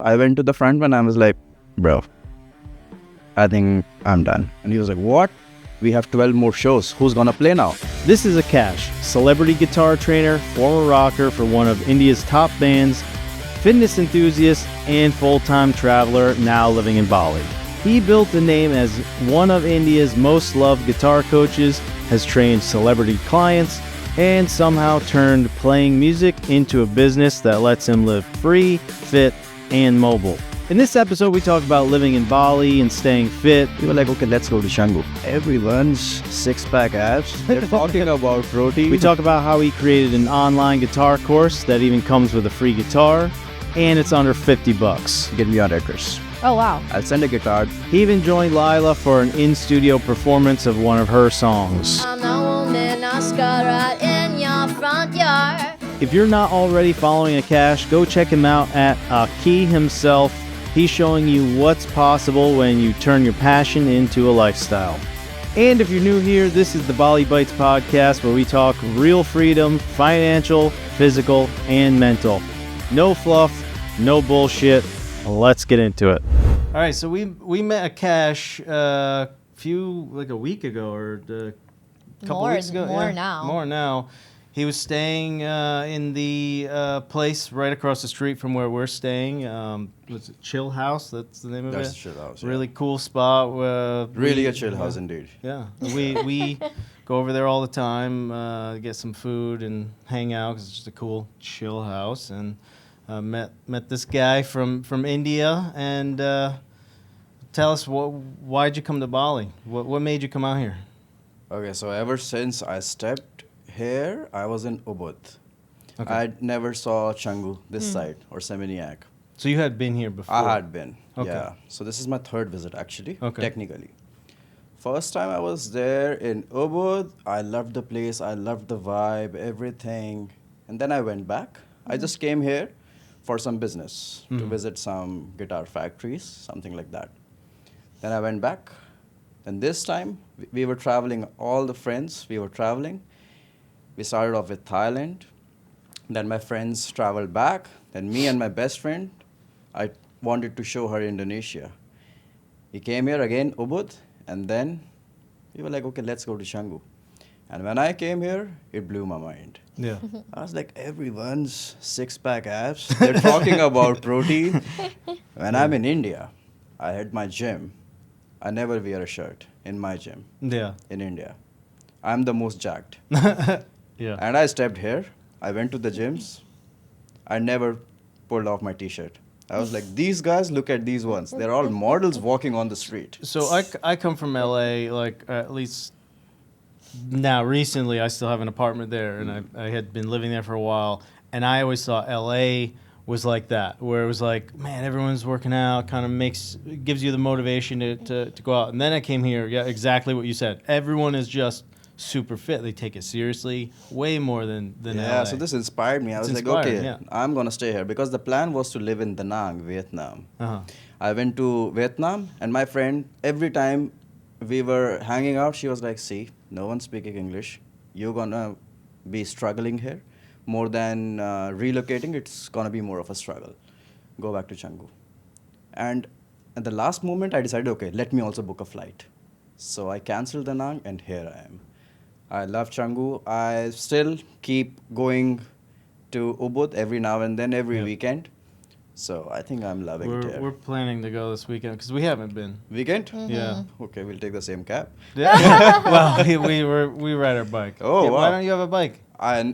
I went to the front and I was like, bro, I think I'm done. And he was like, what? We have 12 more shows. Who's gonna play now? This is Akash, celebrity guitar trainer, former rocker for one of India's top bands, fitness enthusiast, and full-time traveler now living in Bali. He built a name as one of India's most loved guitar coaches, has trained celebrity clients, and somehow turned playing music into a business that lets him live free, fit, and mobile. In this episode, we talk about living in Bali and staying fit. We were like, okay, let's go to Canggu. Everyone's six-pack abs. They're talking about protein. We talk about how he created an online guitar course that even comes with a free guitar, and it's under $50. Get me on address. Oh, wow. I'll send a guitar. He even joined Lila for an in-studio performance of one of her songs. I'm the woman I got right in your front yard. If you're not already following Akash, go check him out at Aki himself. He's showing you what's possible when you turn your passion into a lifestyle. And if you're new here, this is the Bali Bytes podcast where we talk real freedom, financial, physical, and mental. No fluff, no bullshit. Let's get into it. All right, so we met Akash a week ago or a couple weeks ago. More now. He was staying in the place right across the street from where we're staying. Was it Chill House? That's the name of it? That's Chill House. Really cool spot. Really a chill house indeed. Yeah. We go over there all the time, get some food and hang out because it's just a cool chill house. And met this guy from India. And tell us, why'd you come to Bali? What made you come out here? Okay, so ever since I stepped here, I was in Ubud. Okay. I never saw Canggu this side or Seminyak. So you had been here before? I had been, Okay. yeah. So this is my third visit actually, Okay. technically. First time I was there in Ubud, I loved the place, I loved the vibe, everything. And then I went back. I just came here for some business, to visit some guitar factories, something like that. Then I went back. And this time, we were traveling, all the friends, we were traveling. We started off with Thailand. Then my friends traveled back. Then me and my best friend, I wanted to show her Indonesia. We came here again, Ubud, and then we were like, okay, let's go to Canggu. And when I came here, it blew my mind. Yeah. I was like, everyone's six-pack abs. They're talking about protein. When I'm in India, I had my gym. I never wear a shirt in my gym Yeah. in India. I'm the most jacked. Yeah. And I stepped here. I went to the gyms. I never pulled off my t-shirt. I was like, these guys, look at these ones. They're all models walking on the street. So I come from LA, like at least now recently I still have an apartment there, and I had been living there for a while, and I always thought LA was like that, where it was like, man, everyone's working out, kind of gives you the motivation to go out. And then I came here, yeah, exactly what you said. Everyone is just super fit. They take it seriously way more than Yeah, LA. so this inspired me. I was like, inspiring, okay, yeah. I'm going to stay here. Because the plan was to live in Da Nang, Vietnam. Uh-huh. I went to Vietnam, and my friend, every time we were hanging out, she was like, see, no one's speaking English. You're going to be struggling here. More than relocating, it's going to be more of a struggle. Go back to Canggu. And at the last moment, I decided, okay, let me also book a flight. So I canceled Da Nang, and here I am. I love Canggu. I still keep going to Ubud every now and then, every weekend. So I think I'm loving it here. We're planning to go this weekend because we haven't been. Weekend? Yeah. Okay, we'll take the same cab. Yeah. Well, we ride our bike. Oh, yeah, wow. Why don't you have a bike?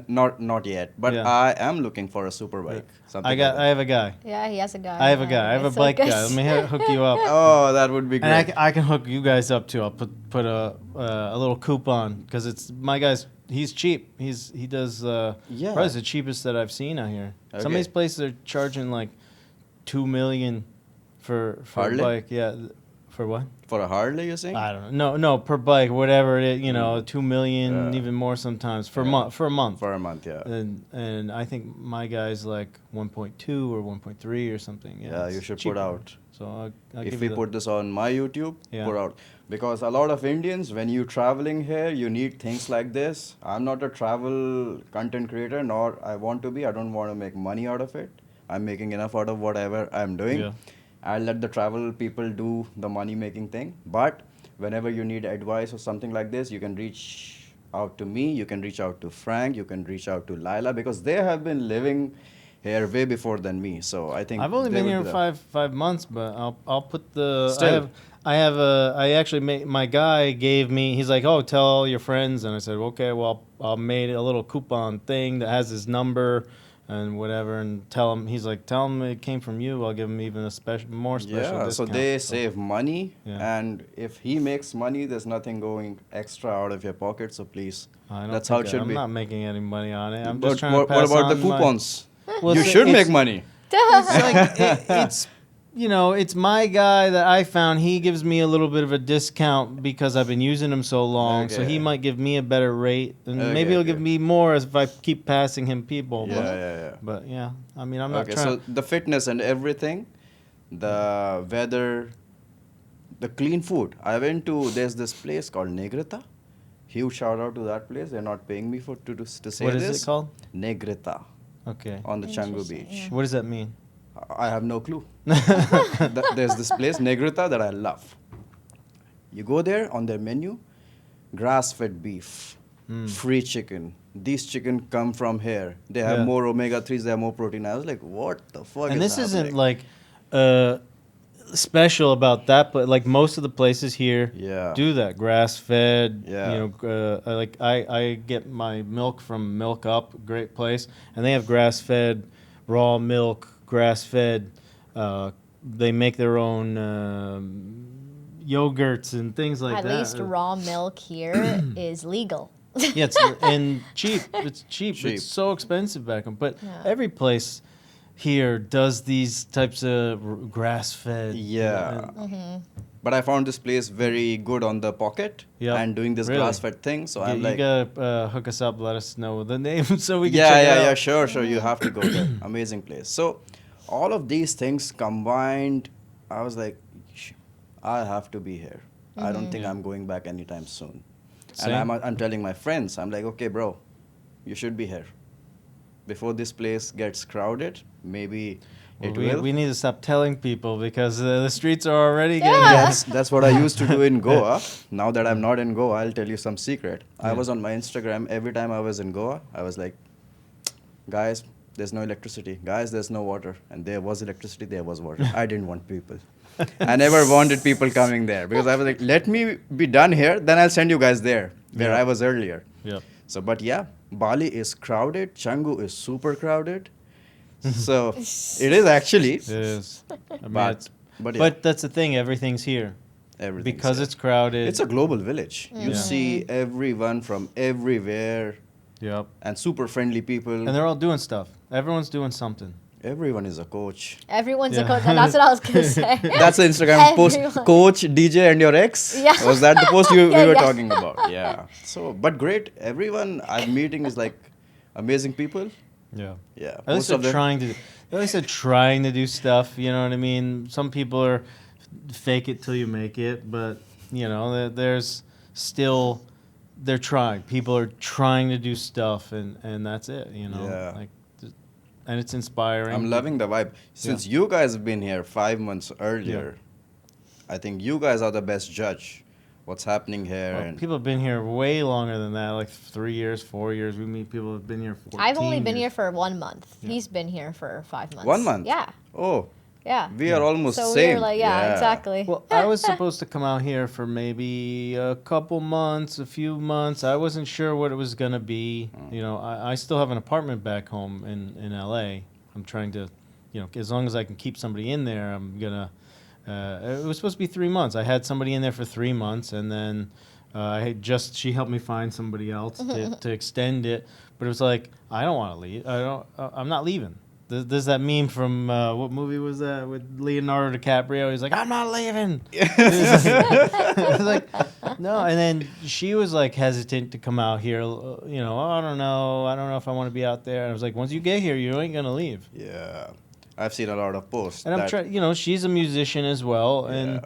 Not yet, but Yeah. I am looking for a super bike. Something I like that. have a guy. Yeah, he has a guy. I have a It's bike like guy. Let me hook you up. Oh, that would be great. And I can hook you guys up too. I'll put a little coupon because it's my guy's. He's cheap. He does Yeah. probably the cheapest that I've seen out here. Some of Okay. these places are charging like $2 million for Harley? a bike. Yeah, for what? For a Harley, you're saying? I don't know. No, per bike, whatever it is. You know, 2 million, Yeah. even more sometimes for Yeah. for a month. For a month, yeah. And I think my guy's like 1.2 or 1.3 or something. Yeah, it's you should cheaper. put out. So I'll If give we you put this on my YouTube, Yeah. put out. Because a lot of Indians, when you're traveling here, you need things like this. I'm not a travel content creator, nor I want to be. I don't want to make money out of it. I'm making enough out of whatever I'm doing. Yeah. I'll let the travel people do the money making thing. But whenever you need advice or something like this, you can reach out to me, you can reach out to Frank, you can reach out to Lila, because they have been living here way before than me. So I think I've only they been would here be the- 5 months, but I'll put the Still. I actually made, my guy gave me, he's like, oh, tell all your friends, and I said, okay, well, I'll made a little coupon thing that has his number and whatever, and tell him, he's like, tell him it came from you, I'll give him even a more special Yeah, so discount. they save money, Yeah. and if he makes money, there's nothing going extra out of your pocket. So please, I don't that's how it think should I'm be. not making any money on it. I'm But just trying what, to pass what about the on my- coupons? Well, You it's- should make it's- money. It's like it's you know, it's my guy that I found. He gives me a little bit of a discount because I've been using him so long. So he Okay. might give me a better rate, and Okay, maybe he'll okay. give me more as if I keep passing him people. Yeah, yeah, yeah. But yeah, I mean, I'm not Okay, trying. so the fitness and everything, the weather, the clean food. I went to, there's this place called Negrita. Huge shout out to that place. They're not paying me for to say What this. is it called? Negrita Okay. on the Canggu Interesting, beach. yeah. What does that mean? I have no clue. There's this place, Negrita, that I love. You go there, on their menu, grass-fed beef, free chicken. These chicken come from here. They have Yeah. more omega-3s, they have more protein. I was like, what the fuck And is this isn't happening? like special about that, but like most of the places here Yeah. do that grass fed. Yeah. You know, like I get my milk from Milk Up, great place, and they have grass fed, raw milk, grass fed. They make their own yogurts and things like At that. least raw milk here is legal. Yeah, it's, and cheap. It's cheap. Cheap. It's so expensive back home, but Yeah. every place here does these types of grass fed. Yeah. But I found this place very good on the pocket Yep. and doing this Really? grass-fed thing. So I'm You like, gotta hook us up. Let us know the name so we can yeah, check it yeah, out. yeah, sure, sure. You have to go there. Amazing place. So all of these things combined, I was like, I have to be here. I don't think I'm going back anytime soon. Same. And I'm telling my friends, I'm like, okay, bro, you should be here. Before this place gets crowded, maybe it will. We need to stop telling people because the streets are already getting. Yeah. That's what I used to do in Goa. Now that I'm not in Goa, I'll tell you some secret. I was on my Instagram every time I was in Goa. I was like, guys, there's no electricity. Guys, there's no water. And there was electricity, there was water. I didn't want people. I never wanted people coming there because I was like, let me be done here, then I'll send you guys there where Yeah. I was earlier. Yep. So, but yeah, Bali is crowded. Canggu is super crowded. So it is actually. It is. I mean, But- but yeah. but that's the thing. Everything's here Everything's because here. it's crowded. It's a global village. You Yeah. see everyone from everywhere Yep. and super friendly people. And they're all doing stuff. Everyone's doing something. Everyone is a coach. Everyone's a Yeah. coach, and that's what I was gonna say. That's the Instagram post. Everyone. Coach, DJ, and your ex. Yeah. Was that the post we Yeah, were yeah. talking about? Yeah. So, but great. Everyone I'm meeting is like amazing people. Yeah. Yeah. At least they're trying to. At least they're trying to do stuff. You know what I mean? Some people are fake it till you make it, but you know, there's still they're trying. People are trying to do stuff, and that's it. You know, Yeah. like, and it's inspiring. I'm loving the vibe. Since you guys have been here 5 months earlier, I think you guys are the best judge. What's happening here? Well, and people have been here way longer than that, like 3 years, 4 years. We meet people who've been here 14 I've only been here years. for 1 month. Yeah. He's been here for 5 months. 1 month. Yeah, Oh, yeah. we are almost So same. we're like, yeah, exactly. Well, I was supposed to come out here for maybe a couple months, a few months. I wasn't sure what it was going to be. You know, I still have an apartment back home in LA. I'm trying to, you know, as long as I can keep somebody in there, I'm going to. It was supposed to be 3 months. I had somebody in there for 3 months, and then she helped me find somebody else to extend it. But it was like, I don't want to leave. I'm not leaving. There's that meme from what movie was that with Leonardo DiCaprio? He's like, I'm not leaving. It was like, no. And then she was like hesitant to come out here. You know, I don't know if I want to be out there. And I was like, once you get here, you ain't gonna leave. Yeah. I've seen a lot of posts. And I'm that- trying. You know, she's a musician as well, and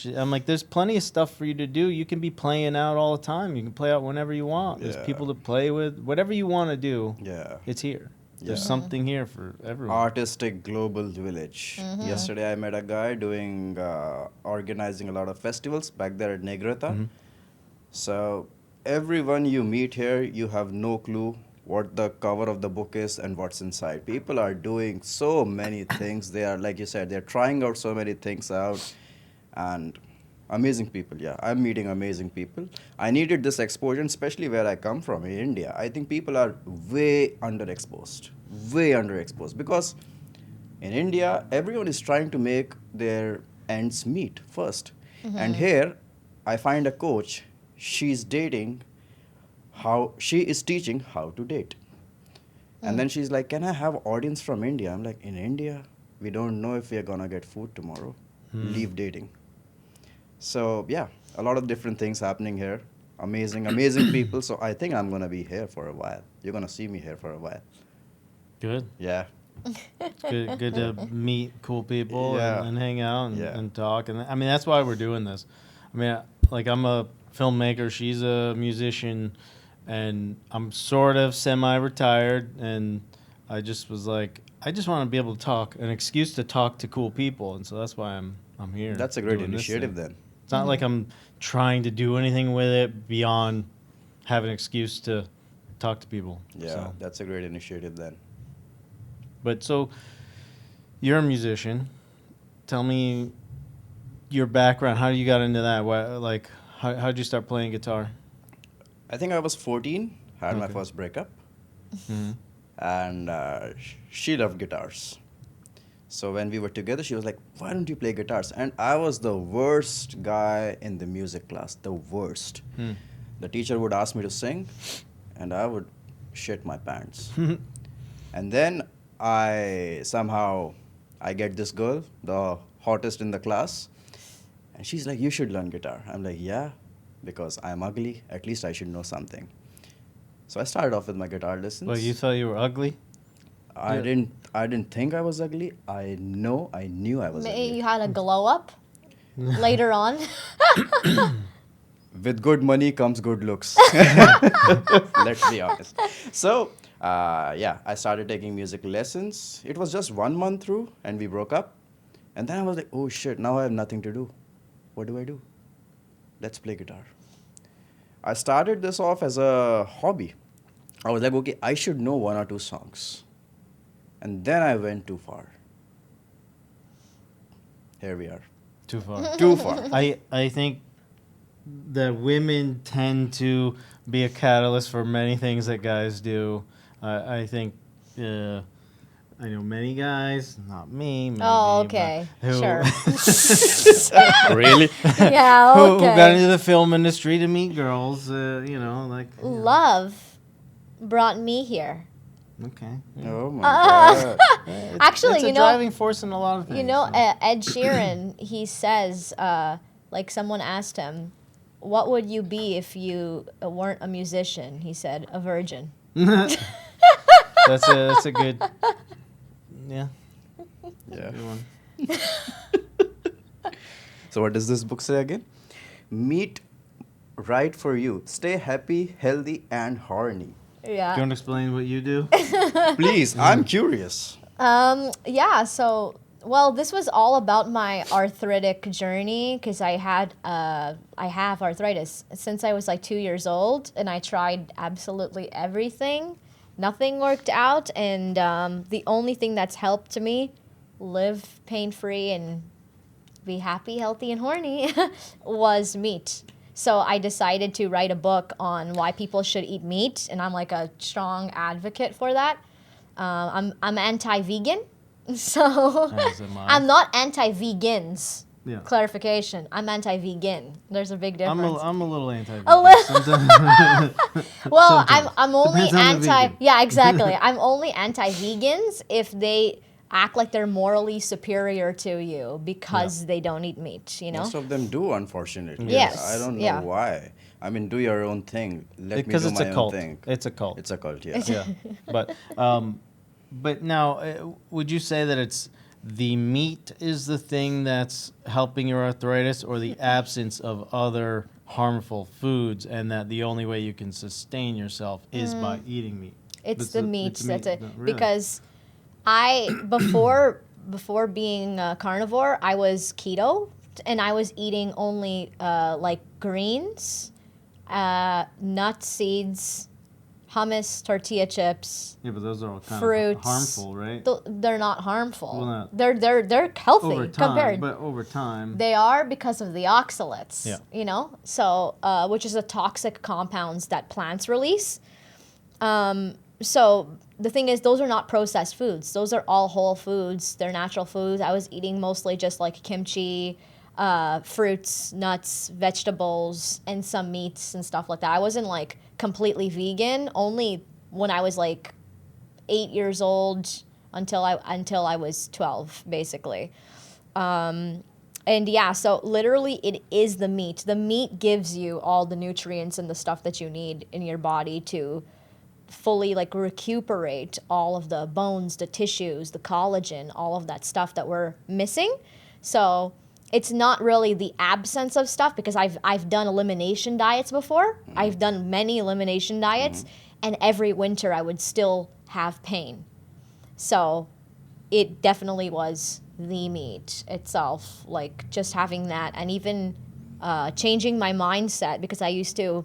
Yeah. I'm like, there's plenty of stuff for you to do. You can be playing out all the time. You can play out whenever you want. There's Yeah. people to play with. Whatever you want to do, Yeah. it's here. There's Yeah. something here for everyone. Artistic global village. Yesterday I met a guy doing organizing a lot of festivals back there at Negrata. Mhm. So everyone you meet here, you have no clue what the cover of the book is and what's inside. People are doing so many things. They are, like you said, they're trying out so many things out, and amazing people. Yeah, I'm meeting amazing people. I needed this exposure, especially where I come from in India. I think people are way underexposed because in India, everyone is trying to make their ends meet first. And here, I find a coach. She's dating she is teaching how to date. And then she's like, "Can I have audience from India?" I'm like, "In India, we don't know if we are gonna get food tomorrow. Leave dating." So yeah, a lot of different things happening here. Amazing people. So I think I'm gonna be here for a while. You're gonna see me here for a while. Good. Yeah. Good to meet cool people Yeah. and hang out and, Yeah. and talk. And I mean, that's why we're doing this. I mean, like I'm a filmmaker. She's a musician, and I'm sort of semi-retired. And I just was like, I just want to be able to talk, an excuse to talk to cool people. And so that's why I'm here. That's a great doing this initiative thing. then. It's not like I'm trying to do anything with it beyond have an excuse to talk to people. Yeah, So. that's a great initiative then. But so you're a musician. Tell me your background. How you got into that? Like, how'd you start playing guitar? I think I was 14, had my Okay. first breakup, Mm-hmm. and she loved guitars. So when we were together, she was like, "Why don't you play guitars?" And I was the worst guy in the music class, the worst. Hmm. The teacher would ask me to sing, and I would shit my pants. And then I get this girl, the hottest in the class, and she's like, "You should learn guitar." I'm like, "Yeah, because I'm ugly. At least I should know something." So I started off with my guitar lessons. Well, you thought you were ugly? I didn't think I was ugly. I knew I was Maybe ugly. you had a glow up later on. With good money comes good looks. Let's be honest. So, yeah, I started taking music lessons. It was just 1 month through, and we broke up. And then I was like, "Oh shit, now I have nothing to do. What do I do? Let's play guitar." I started this off as a hobby. I was like, okay, I should know 1 or 2 songs. And then I went too far. Here we are. Too far. Too far. I think that women tend to be a catalyst for many things that guys do. I think I know many guys, not me. Maybe, Oh, but okay. who- Sure. Really? Yeah, who got okay. into the film industry to meet girls, like. Love brought me here. Okay. Yeah. Oh my god. Actually, it's a you know, driving force in a lot of things. you know, so. Ed Sheeran, he says, like someone asked him, "What would you be if you weren't a musician?" He said, "A virgin." That's a good. Yeah. Yeah. Good one. So what does this book say again? Meet right for you. Stay happy, healthy, and horny. Do you Yeah. want to explain what you do? Please, I'm curious. Yeah. So, well, this was all about my arthritic journey because I have arthritis since I was like 2 years old, and I tried absolutely everything. Nothing worked out, and the only thing that's helped me live pain-free and be happy, healthy, and horny was meat. So I decided to write a book on why people should eat meat, and I'm like a strong advocate for that. I'm anti-vegan, so As am I. I'm not anti-vegans. Yeah. Clarification: I'm anti-vegan. There's a big difference. I'm a little anti. A little. Well, Sometimes. I'm only Depends on the anti. vegan. Yeah, exactly. I'm only anti-vegans if they act like they're morally superior to you because they don't eat meat. You know. Most of them do, unfortunately. Yes, I don't know yeah. why. I mean, do your own thing. Let Because me do it's my a own cult. thing. It's a cult. It's a cult, yeah. Yeah. But now, would you say that it's the meat is the thing that's helping your arthritis, or the absence of other harmful foods, and that the only way you can sustain yourself is by eating meat? It's the meat. it's That's it. no, really? Because before being a carnivore, I was keto, and I was eating only like greens, nuts, seeds, hummus, tortilla chips, Yeah, but those are all kind fruits. of harmful, right? They're not harmful. Well, not- they're healthy over time, compared. but over time. They are because of the oxalates, Yeah. you know, so which is the toxic compounds that plants release. So the thing is, those are not processed foods. Those are all whole foods. They're natural foods. I was eating mostly just like kimchi, fruits, nuts, vegetables, and some meats and stuff like that. I wasn't like completely vegan. Only when I was like 8 years old until I was 12, basically. And yeah, so literally it is the meat. The meat gives you all the nutrients and the stuff that you need in your body to fully like recuperate all of the bones, the tissues, the collagen, all of that stuff that we're missing. So it's not really the absence of stuff, because I've done elimination diets before. I've done many elimination diets, and every winter I would still have pain. So it definitely was the meat itself, like just having that, and even changing my mindset, because I used to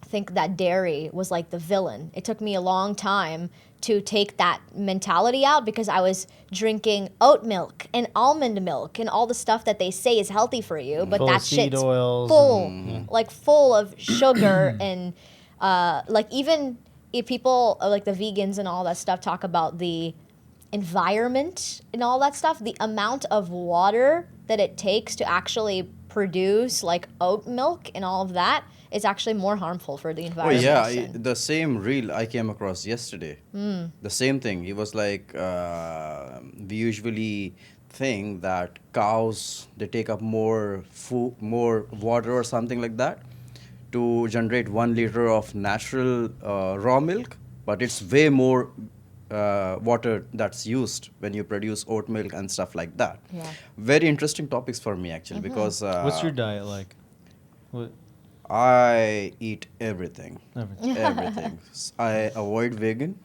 think that dairy was like the villain. It took me a long time to take that mentality out, because I was drinking oat milk and almond milk and all the stuff that they say is healthy for you, but Full of that seed shit's oils full, and- like full of sugar and like even if people like the vegans and all that stuff talk about the environment and all that stuff, the amount of water that it takes to actually produce like oat milk and all of that is actually more harmful for the Oh environment. yeah, and- the same reel I came across yesterday. The same thing. It was like we usually think that cows, they take up more food, more water or something like that to generate 1 liter of natural raw milk, but it's way more water that's used when you produce oat milk and stuff like that. Yeah. Very interesting topics for me actually, because What's your diet like? What? I eat everything. Everything. Everything. I avoid vegan.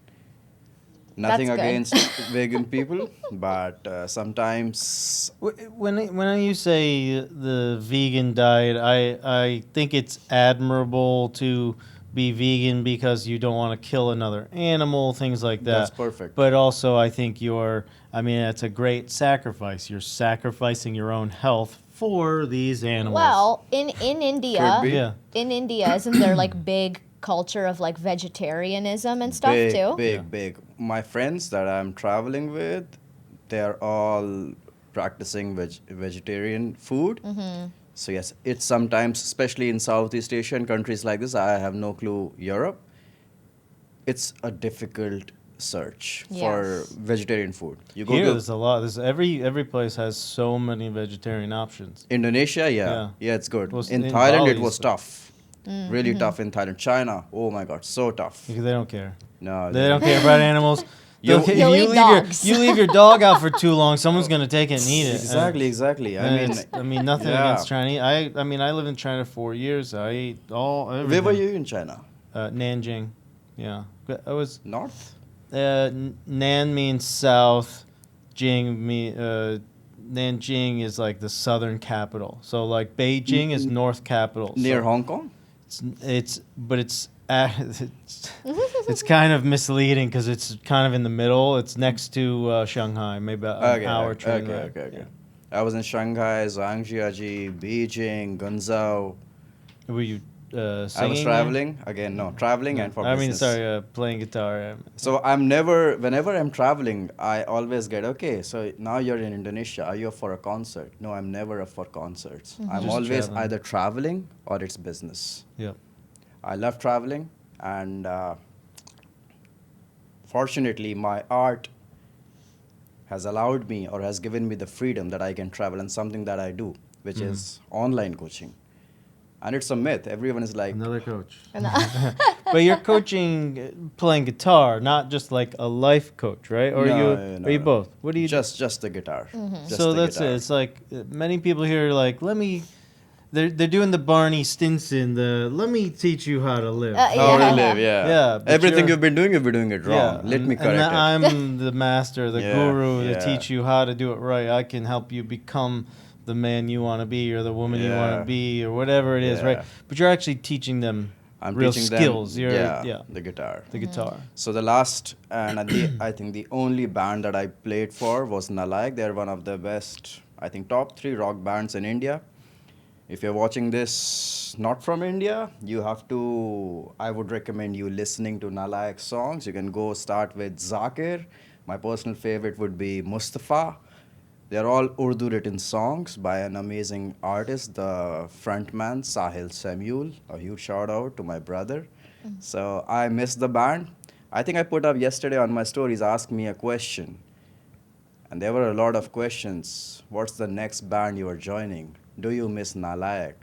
Nothing That's good. against vegan people, but sometimes When you say the vegan diet, I think it's admirable to be vegan because you don't want to kill another animal, things like that. That's perfect. But also, I think it's a great sacrifice. You're sacrificing your own health for these animals. Well, in India, Could be. Yeah. in India, isn't there like big culture of like vegetarianism and stuff big, too? big, Yeah. big. My friends that I'm traveling with, they're all practicing vegetarian food. So yes, it's sometimes, especially in Southeast Asian countries like this, I have no clue, Europe, it's a difficult search for Yes. vegetarian food. You go Here, to there's a lot. Every place has so many vegetarian options. Indonesia, Yeah. yeah, it's good. Well, In in Thailand, Bali it was is- tough, really tough in Thailand. China, oh my God, so tough. Because they don't care. No, They don't care about animals. You- If You'll eat dogs. you leave your dog out for too long, someone's gonna take it and eat it. Exactly, exactly. I mean, nothing yeah. against Chinese. I mean, I lived in China 4 years. I ate everything. Where were you in China? Nanjing. Yeah, but I was. North? Nan means south. Nanjing is like the southern capital. So like Beijing is north capital. Near so Hong Kong? It's kind of misleading because it's kind of in the middle. It's next to Shanghai, maybe an hour train ride. Okay. I was in Shanghai, Zhangjiajie, Beijing, Guangzhou. Were you singing? I was there? traveling again. No, traveling and for business. Playing guitar. So whenever I'm traveling, I always get, okay, so now you're in Indonesia. Are you up for a concert? No, I'm never up for concerts. I'm Just always traveling. either traveling or it's business. Yep. I love traveling, and fortunately, my art has allowed me or has given me the freedom that I can travel, and something that I do, which is online coaching. And it's a myth. Everyone is like, Another coach. And, But you're coaching, playing guitar, not just like a life coach, right? Or No, are you no. both? What do you? just the guitar. Just So the that's guitar. it. It's like many people here are like, let me they're doing the Barney Stinson. Let me teach you how to live. How Yeah. to live, yeah. Yeah, but Everything you're- you've been doing it wrong. Let me correct it. I'm the master, the Yeah, guru to yeah. teach you how to do it right. I can help you become the man you want to be or the woman you want Yeah. to be or whatever it is, right? Yeah. But you're actually teaching them I'm real teaching skills. them, You're the guitar. the guitar. So the last and I think the only band that I played for was Naalayak. They're one of the best, I think, top 3 rock bands in India. If you're watching this not from India, I would recommend you listening to Naalayak songs. You can go start with Zakir. My personal favorite would be Mustafa. They're all Urdu written songs by an amazing artist, the frontman Sahil Samuel. A huge shout out to my brother. So I miss the band. I think I put up yesterday on my stories, ask me a question. And there were a lot of questions. What's the next band you are joining? Do you miss Naalayak?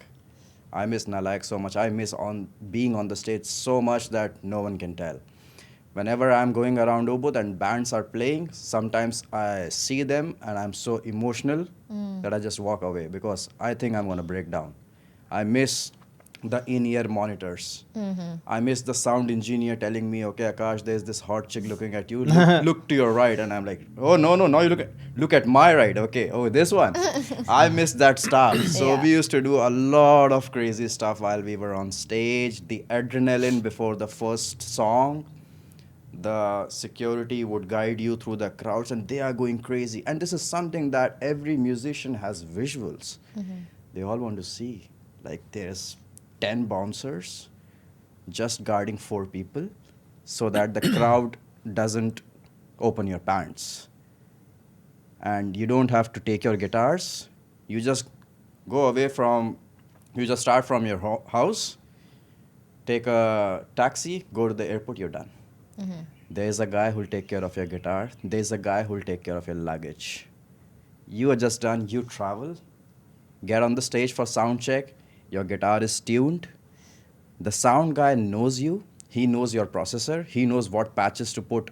I miss Naalayak so much. I miss on being on the stage so much that no one can tell. Whenever I'm going around Ubud and bands are playing, sometimes I see them and I'm so emotional that I just walk away because I think I'm going to break down. I miss the in-ear monitors. I miss the sound engineer telling me, "Okay, Akash, there's this hot chick looking at you. Look to your right," and I'm like, "Oh no, no, no! You look at my right. Okay, oh this one." I miss that stuff. So Yeah. we used to do a lot of crazy stuff while we were on stage. The adrenaline before the first song. The security would guide you through the crowds, and they are going crazy. And this is something that every musician has visuals. They all want to see. Like there's 10 bouncers just guarding 4 people so that the crowd doesn't open your pants. And you don't have to take your guitars. You just go away from, you just start from your house, take a taxi, go to the airport, you're done. There's a guy who'll take care of your guitar. There's a guy who'll take care of your luggage. You are just done. You travel, get on the stage for sound check. Your guitar is tuned. The sound guy knows you. He knows your processor. He knows what patches to put.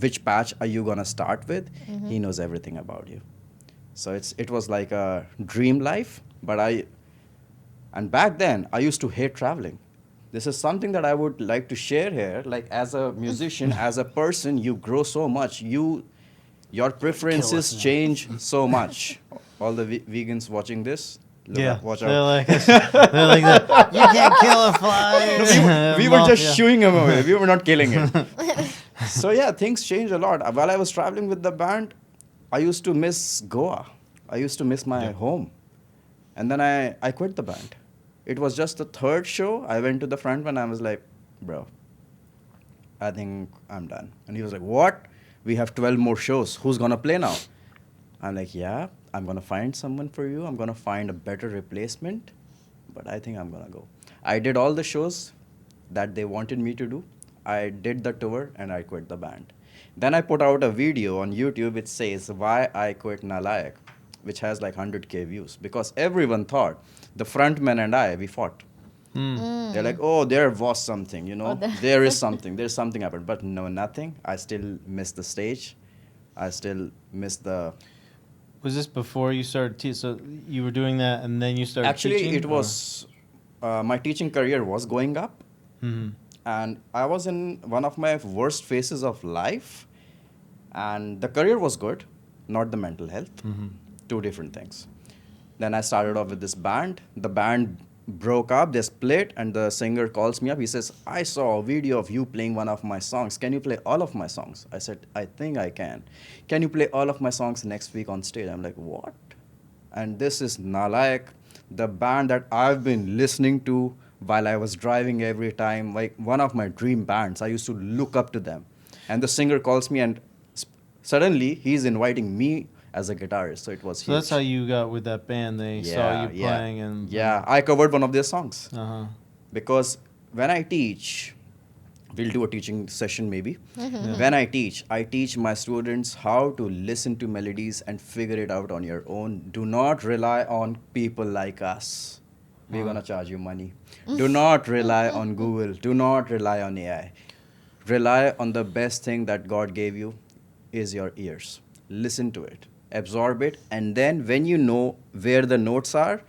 Which patch are you gonna start with? He knows everything about you. So it was like a dream life. And back then I used to hate traveling. This is something that I would like to share here. Like as a musician, as a person, you grow so much. Your preferences change so much. All the vegans watching this, watch they're out. like they're like that. You can't kill a fly. We were just Mafia. shooing him away. We were not killing him. So yeah, things changed a lot. While I was traveling with the band, I used to miss Goa. I used to miss my home. And then I quit the band. It was just the 3rd show. I went to the front and I was like, "Bro, I think I'm done." And he was like, "What? We have 12 more shows. Who's going to play now?" I'm like, "Yeah, I'm going to find someone for you. I'm going to find a better replacement. But I think I'm going to go." I did all the shows that they wanted me to do. I did the tour and I quit the band. Then I put out a video on YouTube which says why I quit Naalayak, which has like 100K views because everyone thought the frontman and we fought. They're like, "Oh, there was something, there is something, there's something happened." But no, nothing. I still miss the stage. I still miss the... Was this before you started? So you were doing that, and then you started Actually, teaching? it was... my teaching career was going up. And I was in one of my worst phases of life. And the career was good, not the mental health. 2 different things. Then I started off with this band. The band broke up, they split, and the singer calls me up. He says, "I saw a video of you playing one of my songs. Can you play all of my songs?" I said, "I think I can. Can you play all of my songs next week on stage?" I'm like, "What?" And this is Naalayak, the band that I've been listening to while I was driving every time. Like one of my dream bands. I used to look up to them. And the singer calls me and suddenly he's inviting me as a guitarist. So it was So huge. that's how you got with that band. They saw you playing, and Yeah, I covered one of their songs. Uh-huh. Because when I teach, we'll do a teaching session maybe. When I teach my students how to listen to melodies and figure it out on your own. Do not rely on people like us. We're going to charge you money. Do not rely on Google. Do not rely on AI. Rely on the best thing that God gave you is your ears. Listen to it. Absorb it. And then when you know where the notes are,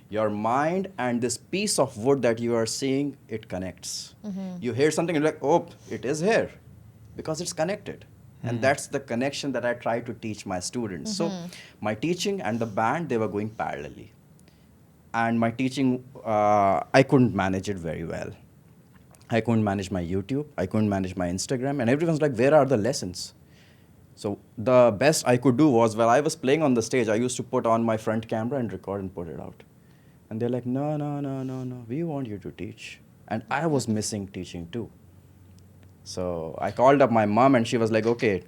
Your mind and this piece of wood that you are seeing, it connects. You hear something and you're like, oh, it is here, because it's connected. And that's the connection that I try to teach my students. So my teaching and the band, they were going parallelly. And my teaching, I couldn't manage it very well. I couldn't manage my YouTube. I couldn't manage my Instagram. And everyone's like, where are the lessons? So the best I could do was, while I was playing on the stage, I used to put on my front camera and record and put it out. And they're like, no, no, no, no, no. We want you to teach. And I was missing teaching too. So I called up my mom and she was like, okay.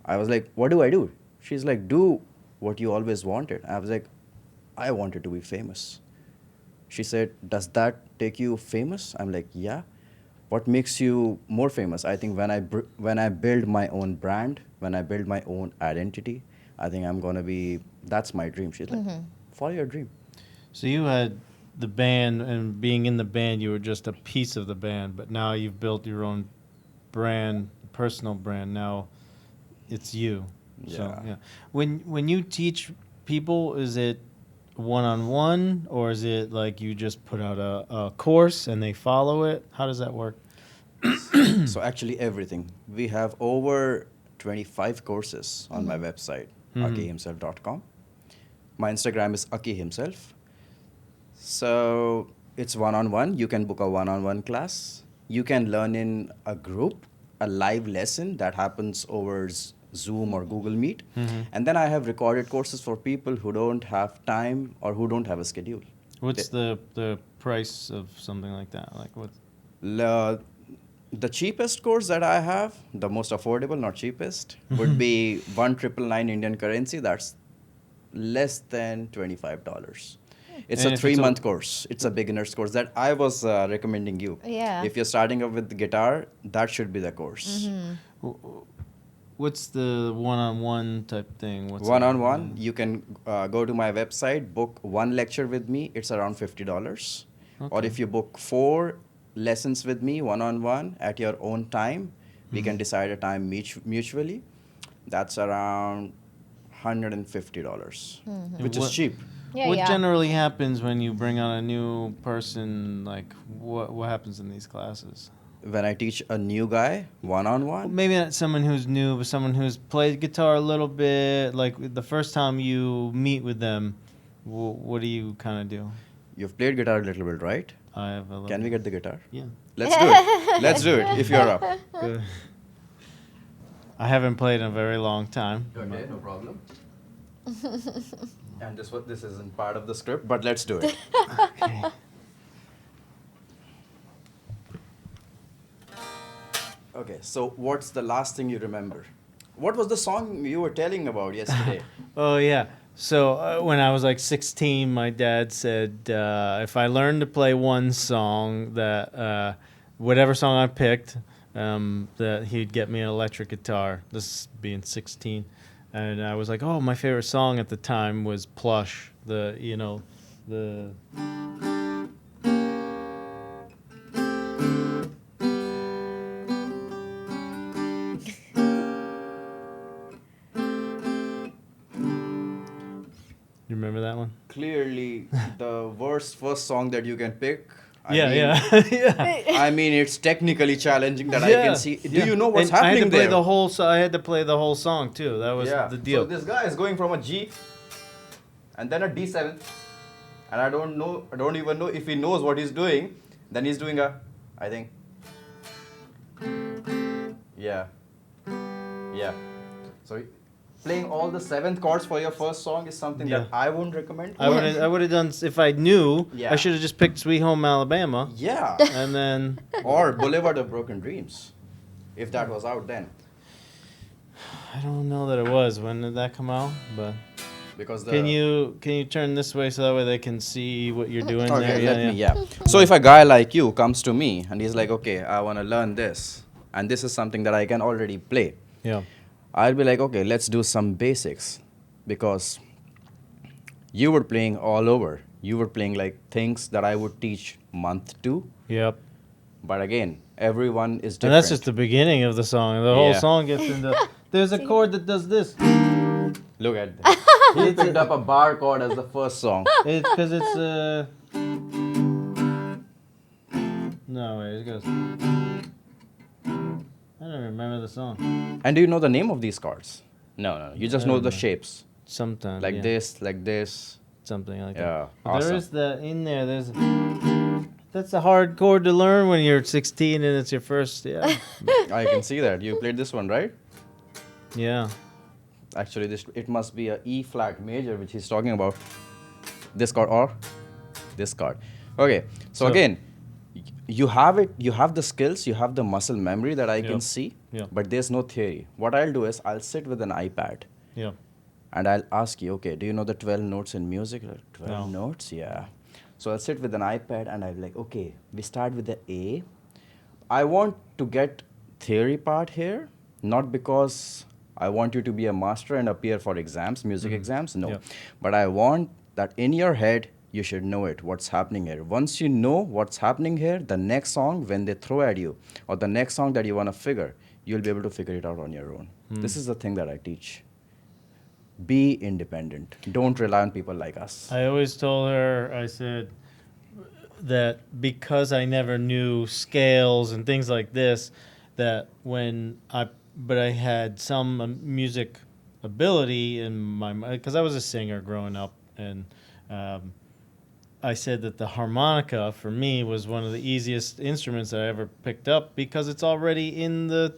I was like, what do I do? She's like, do what you always wanted. I was like, I wanted to be famous. She said, does that take you famous? I'm like, yeah. What makes you more famous? I think when I build my own brand, when I build my own identity, I think I'm going to be, that's my dream. She's like, follow your dream. So you had the band, and being in the band, you were just a piece of the band, but now you've built your own brand, personal brand. Now it's you. Yeah. So, yeah. When you teach people, is it one-on-one, or is it like you just put out a course and they follow it? How does that work? So actually everything. We have over 25 courses on my website, akihimself.com. My Instagram is Aki himself. So it's one-on-one. You can book a one-on-one class. You can learn in a group, a live lesson that happens over Zoom or Google Meet. And then I have recorded courses for people who don't have time or who don't have a schedule. What's the price of something like that? Like what? The cheapest course that I have, the most affordable, not cheapest, would be 1,999 Indian currency. That's less than $25. It's And a if it's 3-month course. It's a beginner's course that I was recommending you. Yeah. If you're starting up with the guitar, that should be the course. What's the one-on-one type thing? What's One-on-one, you can go to my website, book one lecture with me. It's around $50. Or Okay. if you book 4 lessons with me, one-on-one, at your own time, we can decide a time mutually. That's around $150, which is What- cheap. Yeah, what yeah. generally happens when you bring on a new person? Like what happens in these classes? When I teach a new guy, one-on-one, Maybe not someone who's new, but someone who's played guitar a little bit. Like the first time you meet with them, what do you kind of do? you've played guitar a little bit, right? I have a little. Can we get the guitar? Yeah. Let's do it. Let's do it, if you're up. I haven't played in a very long time. Okay, no problem. And this isn't part of the script, but let's do it. Okay. Okay, so what's the last thing you remember? What was the song you were telling about yesterday? Oh yeah. So when I was like 16, my dad said if I learned to play one song, that whatever song I picked, that he'd get me an electric guitar. This being 16, and I was like, oh, my favorite song at the time was Plush. The. You remember that one? Clearly, the first song that you can pick. Yeah. I mean, it's technically challenging that I Yeah, can see. Do yeah. you know what's And happening there? I had to play the whole song too. That was the deal. So this guy is going from a G and then a D7, and I don't even know if he knows what he's doing. Then he's doing I think. Yeah. So playing all the 7th chords for your first song is something that I wouldn't recommend. I would have done if I knew. Yeah. I should have just picked Sweet Home Alabama, Yeah. and then Or Boulevard of Broken Dreams, if that was out then. I don't know that it was. When did that come out? But Because can you turn this way so that way they can see what you're doing there? Yeah. So if a guy like you comes to me and he's like, okay, I want to learn this, and this is something that I can already play, Yeah. I'll be like, okay, let's do some basics, because you were playing all over. You were playing like things that I would teach month 2, Yep. but again, everyone is different. And that's just the beginning of the song. The whole Yeah. song gets into. There's a chord that does this. Look at that. He picked up a bar chord as the first song. It's because it's no way. It goes. I don't remember the song. And do you know the name of these chords? No. You just I know don't the know. shapes. Sometimes Like yeah. this. Something like Yeah, that. But awesome. there is the in there. There's that's a hard chord to learn when you're 16 and it's your first. Yeah. I can see that. You played this one, right? Yeah. Actually, it must be a E flat major, which he's talking about. This chord or this chord. Okay, so again, you have it. You have the skills. You have the muscle memory that I can see. Yeah. But there's no theory. What I'll do is I'll sit with an iPad. Yeah. And I'll ask you, okay, do you know the 12 notes in music? Like, 12 No. notes? Yeah. So I'll sit with an iPad and I'll be like, okay, we start with the A. I want to get theory part here, not because I want you to be a master and appear for exams, music exams, no. Yeah. But I want that in your head, you should know it, what's happening here. Once you know what's happening here, the next song, when they throw at you, or the next song that you want to figure, you'll be able to figure it out on your own. This is the thing that I teach. Be independent. Don't rely on people like us. I always told her, I said that because I never knew scales and things like this, that but I had some music ability in because I was a singer growing up, and I said that the harmonica for me was one of the easiest instruments that I ever picked up because it's already in the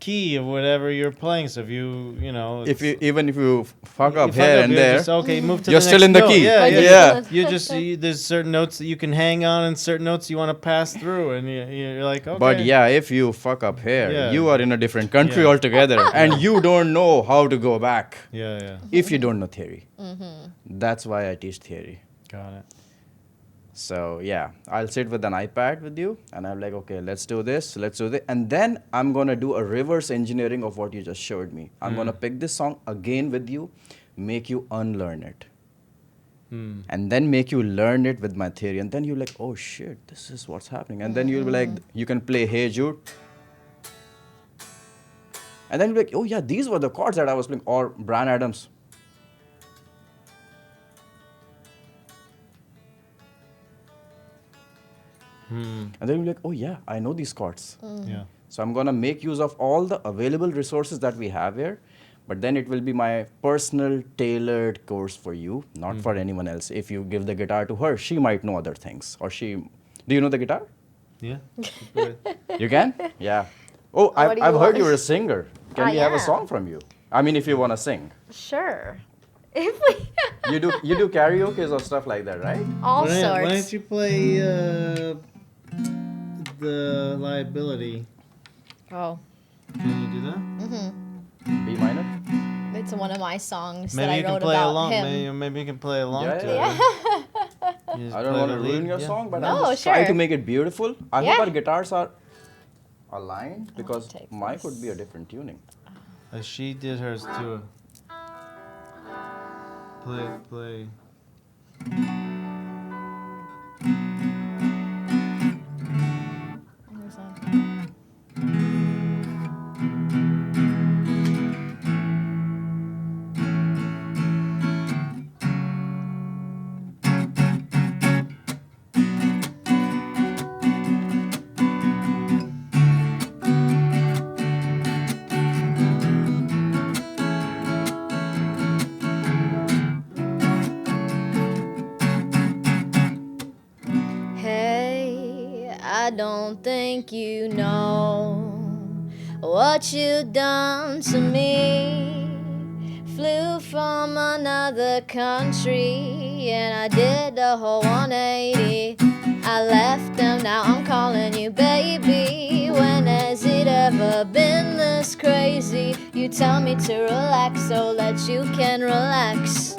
key of whatever you're playing. So if you know, If you fuck up you here and you're there, just, okay, move to you're the still next in the note. key. Yeah, But yeah. Yeah. You just there's certain notes that you can hang on, and certain notes you want to pass through, and you're like, okay. But yeah, if you fuck up here, Yeah. you are in a different country Yeah. altogether, and you don't know how to go back Yeah. if you don't know theory. That's why I teach theory. Got it. So yeah, I'll sit with an iPad with you, and I'm like, okay, let's do this, and then I'm gonna do a reverse engineering of what you just showed me. I'm gonna pick this song again with you, make you unlearn it, and then make you learn it with my theory, and then you're like, oh shit, this is what's happening, and then you'll be like, you can play Hey Jude, and then you're like, oh yeah, these were the chords that I was playing, or Bryan Adams. And then you're like, oh yeah, I know these chords. Yeah. So I'm gonna make use of all the available resources that we have here, but then it will be my personal tailored course for you, not for anyone else. If you give the guitar to her, she might know other things. Do you know the guitar? Yeah. You can? Yeah. Oh, What do you I've heard want? you're a singer. Can we have a yeah. song from you? I mean, if you wanna sing. Sure. If we You do karaoke or stuff like that, right? all Why sorts. don't you play the liability? Oh, Can you do that? B minor? it's one of my songs Maybe that you I can wrote play about along. him. Maybe you can play along Yeah, to yeah. it. You just I don't play want the to lead, ruin your yeah. song, but No, I'll just try to sure. make it beautiful. I Yeah. hope our guitars are aligned because take mine this. could be a different tuning. She did hers too. Play. There's a- Hey, I don't think you know what you done to me. Flew from another country and I did the whole 180. I left them, now I'm calling you baby. When has it ever been this crazy? You tell me to relax so that you can relax.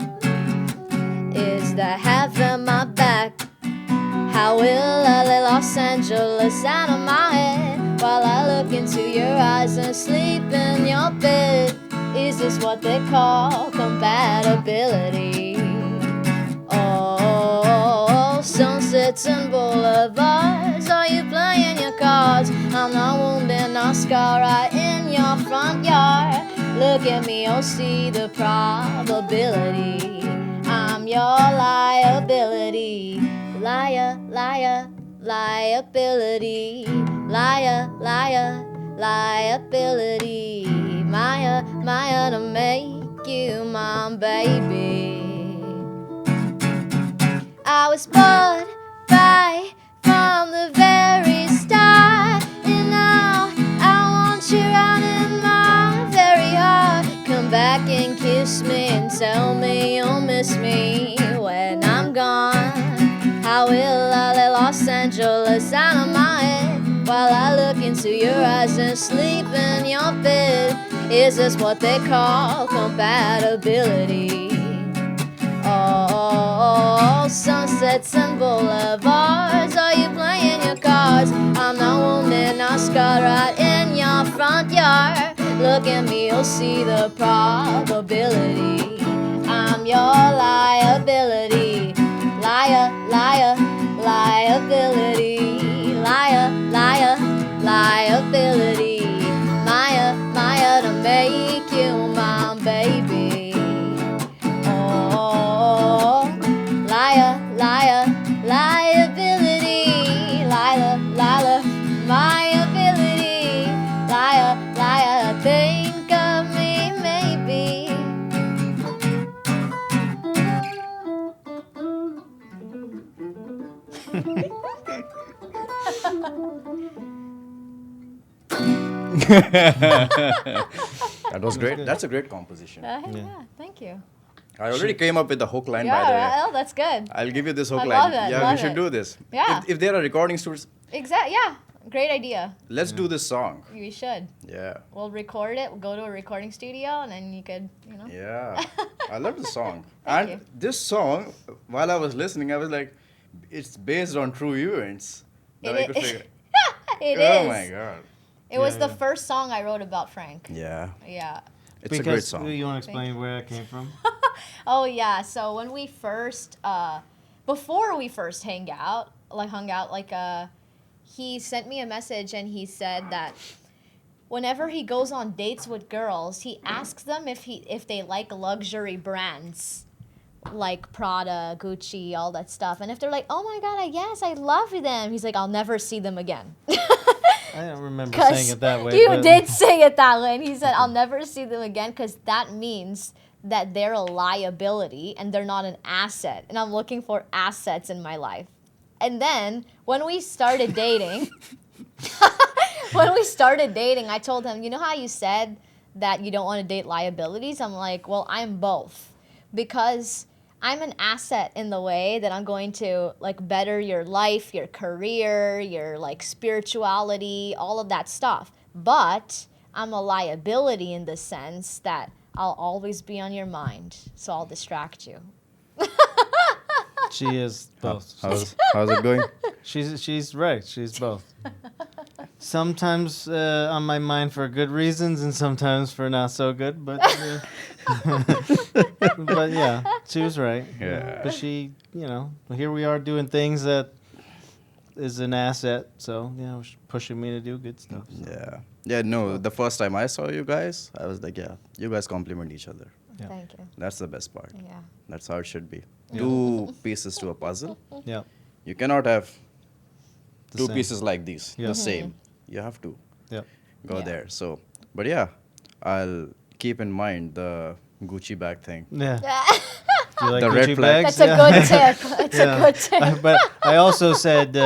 Is the having my back? How will I let Los Angeles out of my head while I look into your eyes and sleep in your bed? Is this what they call compatibility? Oh, sunsets and boulevards, are you playing your cards? I'm not wounded, not scar right in your front yard. Look at me, you'll see the probability. I'm your liability. Liar, liar, liability. Liar, liar, liability. Maya, Maya to make you my baby. I was born by from the very start, and now I want you out in my very heart. Come back and kiss me and tell me you'll miss me when I'm gone. How will I let Los Angeles out of my head while I look into your eyes and sleep in your bed? Is this what they call compatibility? Oh, sunsets and boulevards, are you playing your cards? I'm not wounded, not scarred, right in your front yard. Look at me, you'll see the probability. I'm your liability. Liar, liar, liability. Liar, liar, liability. Maya, Maya to make you my baby. Oh, liar, liar, liability. Liar, liar, my ability. Liar, liar, think of me maybe. That was great. That's a great composition. Yeah, thank you. I already came up with the hook line, by the way. Yeah, oh, that's good. I'll give you this hook I line. love it, Yeah, love we should it. do this. Yeah. If there are recording studios, Exactly. Yeah, great idea. let's do this song. We should. Yeah. We'll record it. We'll go to a recording studio, and then you could, you know. Yeah. I love the song. Thank And you. this song, while I was listening, I was like, it's based on true events. That I It could is. figure. It Oh is. my God. It was Yeah, the yeah. first song I wrote about Frank. Yeah. Yeah. It's a great song. You want to explain where it came from? Oh yeah. So when we first, before we first hung out, he sent me a message and he said that whenever he goes on dates with girls, he asks them if they like luxury brands like Prada, Gucci, all that stuff. And if they're like, oh my God, yes, I love them, he's like, I'll never see them again. I don't remember saying it that way. You but did say it that way. And he said, I'll never see them again because that means that they're a liability and they're not an asset. And I'm looking for assets in my life. And then when we started dating, I told him, you know how you said that you don't want to date liabilities? I'm like, well, I'm both. Because I'm an asset in the way that I'm going to like better your life, your career, your like spirituality, all of that stuff. But I'm a liability in the sense that I'll always be on your mind. So I'll distract you. she is both. How's it going? She's right. She's both. Sometimes on my mind for good reasons, and sometimes for not so good. But but yeah, she was right. Yeah. But she, here we are doing things that is an asset. So she's pushing me to do good stuff. So. Yeah. Yeah, no, the first time I saw you guys, I was like, yeah, you guys complement each other. Yeah. Thank you. That's the best part. Yeah. That's how it should be. Yeah. 2 pieces to a puzzle. Yeah. You cannot have The 2 same. piees like these, Yeah. the same. You have to Yeah. go Yeah. there. So, but yeah, I'll keep in mind the Gucci bag thing. Yeah. Do you like The red Gucci flag. bags? That's a good tip. It's a good tip. But I also said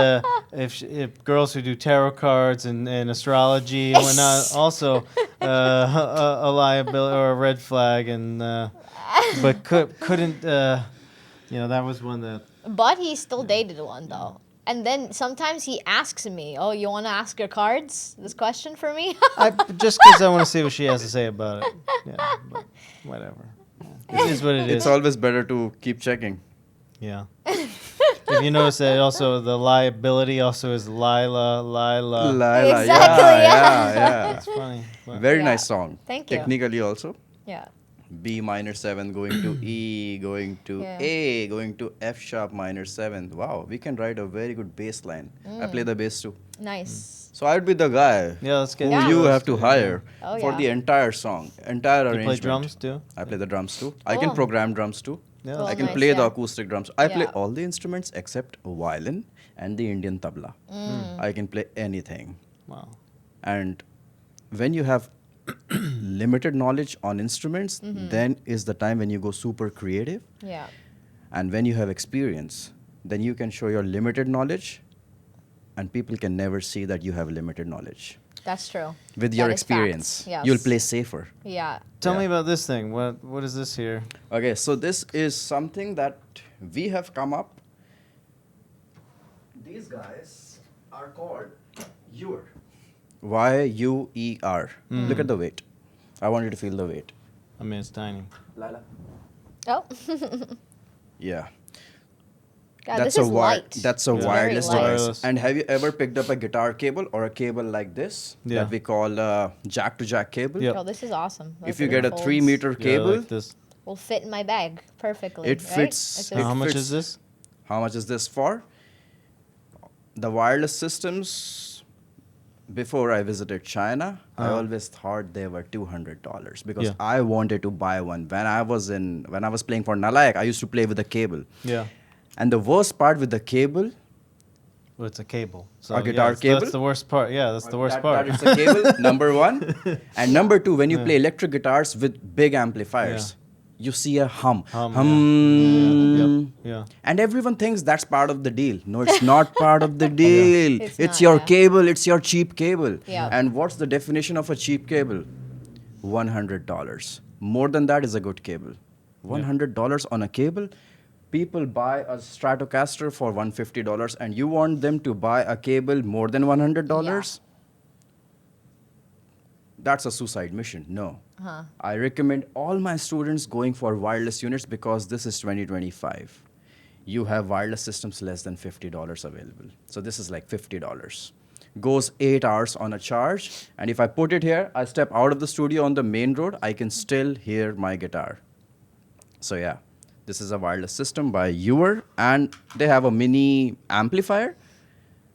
if girls who do tarot cards and astrology and whatnot, also a liability or a red flag, and but couldn't that was one that But he still dated one though. And then sometimes he asks me, "Oh, you want to ask your cards this question for me?" just because I want to see what she has to say about it. Yeah, but whatever. It is what it It's is. always better to keep checking. Yeah. If you notice that also the liability also is Lila. Lila, Exactly, yeah. It's funny. But Very Yeah. nice song. Thank you. Technically also. Yeah. B minor 7, going to E, going to Yeah. A, going to F sharp minor 7. Wow, we can write a very good bass line. I play the bass too. Nice. So I'd be the guy Yeah, let's get who into you those have to hire Oh, for yeah. the entire song, entire You arrangement. play drums too? I play the drums too. I can Oh. program drums too. Yeah, Oh, I can nice, play the yeah. acoustic drums. I play Yeah. all the instruments except violin and the Indian tabla. I can play anything. Wow. And when you have limited knowledge on instruments, then is the time when you go super creative. Yeah. And when you have experience, then you can show your limited knowledge, and people can never see that you have limited knowledge. That's true. With your That is experience, facts. Yes. you'll play safer. Yeah. Tell Yeah. me about this thing. What is this here? Okay, so this is something that we have come up. These guys are called Yuer. Y-U-E-R. Look at the weight. I want you to feel the weight. I mean, it's tiny. Lila. Oh. Yeah. God, That's this a is light. That's a It's wireless very light. device. Wireless. And have you ever picked up a guitar cable or a cable like this Yeah. that we call jack-to-jack cable? Yep. Oh, this is awesome. If Look you at get it a folds. 3-meter Yeah, cable, like this. Will fit in my bag perfectly. It right? fits- It's it just- How much fits- is this? how much is this for? The wireless systems, before I visited China, I always thought they were $200 because Yeah. I wanted to buy one. When I was playing for Naalayak, I used to play with a cable. Yeah. And the worst part with the cable, Well, it's a cable. So A guitar that's cable? That's the worst part. Yeah, that's the worst that, part. that it's a cable, number one. And number two, when you play electric guitars with big amplifiers, you see a hum. Hum, yeah. And everyone thinks that's part of the deal. No, it's not part of the deal. It's It's not, your yeah. cable, it's your cheap cable. Yeah. And what's the definition of a cheap cable? $100. More than that is a good cable. $100 on a cable. People buy a Stratocaster for $150 and you want them to buy a cable more than $100? That's a suicide mission. No. I recommend all my students going for wireless units because this is 2025. You have wireless systems less than $50 available. So this is like $50. Goes 8 hours on a charge. And if I put it here, I step out of the studio on the main road, I can still hear my guitar. So yeah, this is a wireless system by Yuer, and they have a mini amplifier,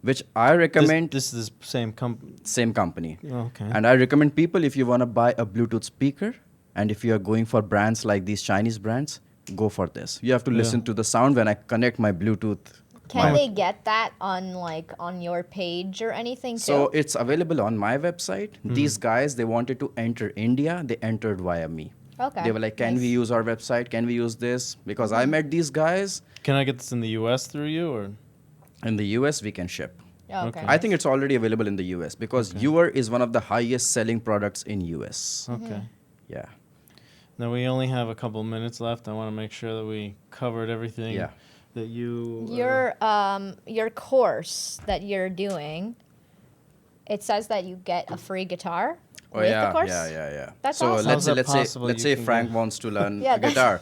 which I recommend. This is the same company. Same company. Okay. And I recommend people, if you want to buy a Bluetooth speaker, and if you are going for brands like these Chinese brands, go for this. You have to listen to the sound when I connect my Bluetooth. Can they get that on your page or anything too? So it's available on my website. These guys, they wanted to enter India. They entered via me. Okay. They were like, can we use our website? Can we use this? Because I met these guys. Can I get this in the U.S. through you, or? In the US, we can ship. Oh, okay. I think it's already available in the US because Yuer is one of the highest selling products in US. Okay. Yeah. Now we only have a couple minutes left. I want to make sure that we covered everything Yeah. that you. Your course that you're doing, it says that you get a free guitar Oh with yeah, the course. yeah. That's so awesome. How's that let's possible say you can Frank get- wants to learn Yeah, a guitar.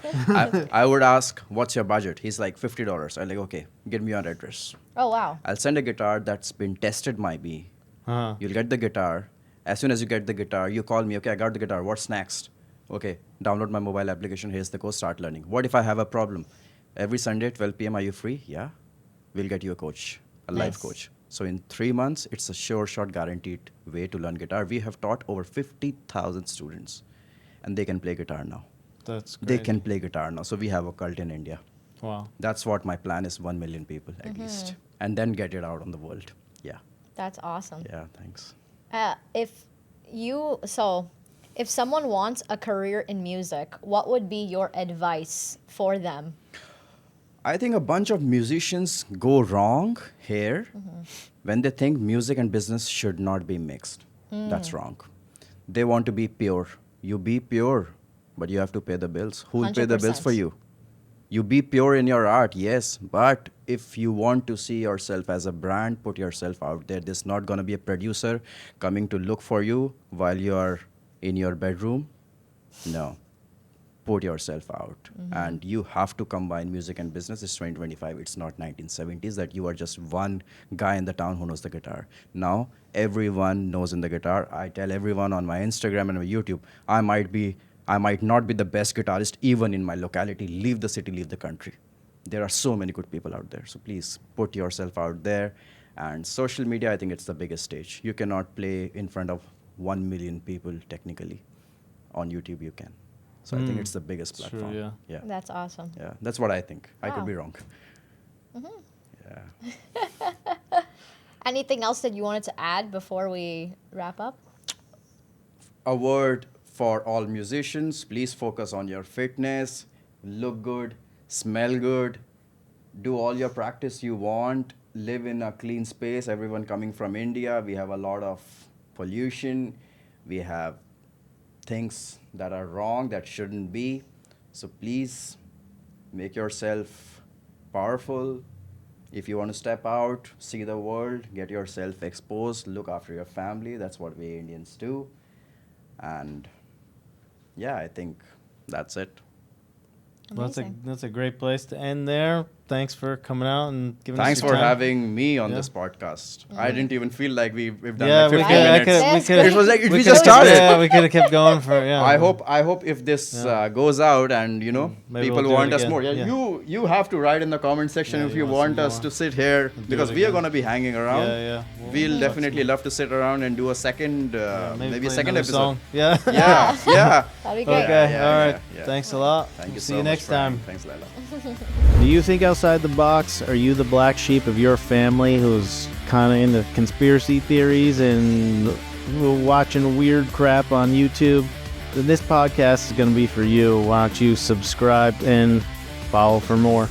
I would ask, what's your budget? He's like $50. I'm like, okay, get me your address. Oh wow. I'll send a guitar that's been tested by me. Uh-huh. You'll get the guitar. As soon as you get the guitar, you call me. Okay, I got the guitar. What's next? Okay, download my mobile application. Here's the course. Start learning. What if I have a problem? Every Sunday, 12 p.m. Are you free? Yeah. We'll get you a coach, a life Nice. coach. So in 3 months, it's a sure shot guaranteed way to learn guitar. We have taught over 50,000 students, and they can play guitar now. That's great. They can play guitar now. So we have a cult in India. Wow. That's what my plan is: 1 million people at least, and then get it out on the world. Yeah. That's awesome. Yeah. Thanks. If someone wants a career in music, what would be your advice for them? I think a bunch of musicians go wrong here when they think music and business should not be mixed. That's wrong. They want to be pure. You be pure, but you have to pay the bills. Who will pay the bills for 100%. you? You be pure in your art, yes, but if you want to see yourself as a brand, put yourself out there. There's not going to be a producer coming to look for you while you're in your bedroom. No. Put yourself out. And you have to combine music and business. It's 2025. It's not 1970s that you are just one guy in the town who knows the guitar. Now, everyone knows in the guitar. I tell everyone on my Instagram and my YouTube, I might be I might not be the best guitarist even in my locality. Leave the city, leave the country. There are so many good people out there. So please put yourself out there. And social media, I think it's the biggest stage. You cannot play in front of 1 million people technically. On YouTube, you can. So I think it's the biggest True, platform. yeah. Yeah. That's awesome. Yeah, that's what I think. I could Wow. be wrong. Yeah. Anything else that you wanted to add before we wrap up? A word for all musicians: please focus on your fitness, look good, smell good, do all your practice you want, live in a clean space. Everyone coming from India, we have a lot of pollution, we have things that are wrong that shouldn't be. So please make yourself powerful. If you want to step out, see the world, get yourself exposed, look after your family. That's what we Indians do. And yeah, I think that's it. Well, Amazing. that's a great place to end there. Thanks for coming out and giving Thanks us your for time. having me on Yeah. this podcast. I didn't even feel like we've done Yeah, like we 15 could. I minutes. could. We That's could. good. It was like we could've- just started. Yeah, we could have kept going for. Yeah. I hope if this Yeah. goes out and Maybe people we'll do it want us again. more. Yeah, Yeah. you have to write in the comment section Yeah, if you you want want some us more. to sit here do because it we are again. going to be hanging around. Yeah. We'll definitely love to sit around and do a second, maybe a play second another episode. song. Yeah. Yeah, yeah. That'd be great. Okay. Yeah, All right. yeah. Thanks a lot. Thank you See so you much, next Frank. time. Thanks, Laila. Do you think outside the box? Are you the black sheep of your family who's kind of into conspiracy theories and watching weird crap on YouTube? Then this podcast is going to be for you. Why don't you subscribe and follow for more?